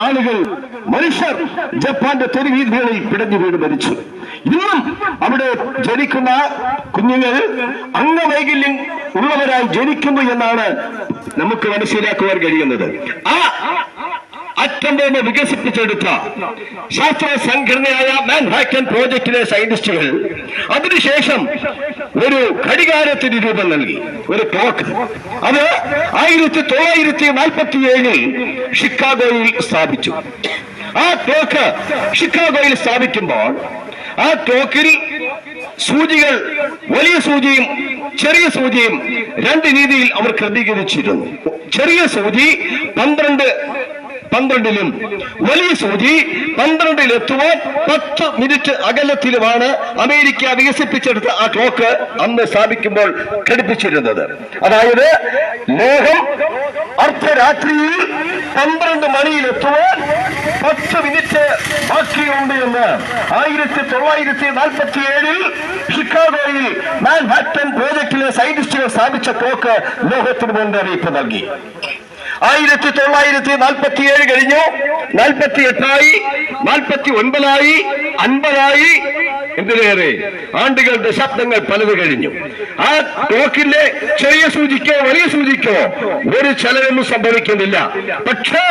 ആളുകൾ മനുഷ്യർ ജപ്പാന്റെ തെരുവീഥികളിൽ പിടഞ്ഞു വീണ് മരിച്ചു. ഇന്നും അവിടെ ജനിക്കുന്ന കുഞ്ഞുങ്ങൾ അംഗവൈകല്യം ഉള്ളവരായി ജനിക്കുന്നു എന്നാണ് നമുക്ക് മനസ്സിലാക്കുവാൻ കഴിയുന്നത്. ആ അറ്റം ബോംബ് വികസിപ്പിച്ചെടുത്ത ശാസ്ത്ര സംഘടനയായ മാൻഹാറ്റൻ പ്രോജക്റ്റിലെ സയന്റിസ്റ്റുകൾ അതിനുശേഷം ഒരു ഘടികാരത്തിന് രൂപം നൽകി, ഒരു ക്ലോക്ക്. അത് 1947 ഷിക്കാഗോയിൽ സ്ഥാപിച്ചു. ആ ക്ലോക്ക് ഷിക്കാഗോയിൽ സ്ഥാപിക്കുമ്പോൾ ആ ക്ലോക്കിൽ സൂചികൾ, വലിയ സൂചിയും ചെറിയ സൂചിയും രണ്ട് രീതിയിൽ അവർ ക്രമീകരിച്ചിരുന്നു. ചെറിയ സൂചി 12-ലും വലിയ സൂചി 12-ലെത്തുവാൻ 10 മിനിറ്റ് അകലത്തിലുമാണ് അമേരിക്ക വികസിപ്പിച്ചെടുത്ത ആ ക്ലോക്ക് അന്ന് സ്ഥാപിക്കുമ്പോൾ ഘടിപ്പിച്ചിരുന്നത്. അതായത് ലോകം അർദ്ധരാത്രിയിൽ 12 മണിയിലെത്തുവാൻ 10 മിനിറ്റ് ബാക്കിയുണ്ട് എന്ന് 1947 ഷിക്കാഗോയിൽ മാൻഹാറ്റൻ പ്രോജക്റ്റിലെ സയന്റിസ്റ്റുകൾ സ്ഥാപിച്ച ക്ലോക്ക് ലോകത്തിന് മുന്നറിയിപ്പ് നൽകി. 1947 കഴിഞ്ഞു, 48 49 50 എന്തിനേറെ ആണ്ടുകൾ, ദശാബ്ദങ്ങൾ പലത് കഴിഞ്ഞു. ആ ക്ലോക്കിന്റെ ചെറിയ സൂചിക്കോ വലിയ സൂചിക്കോ ഒരു ചലനമൊന്നും സംഭവിക്കുന്നില്ല. പക്ഷേ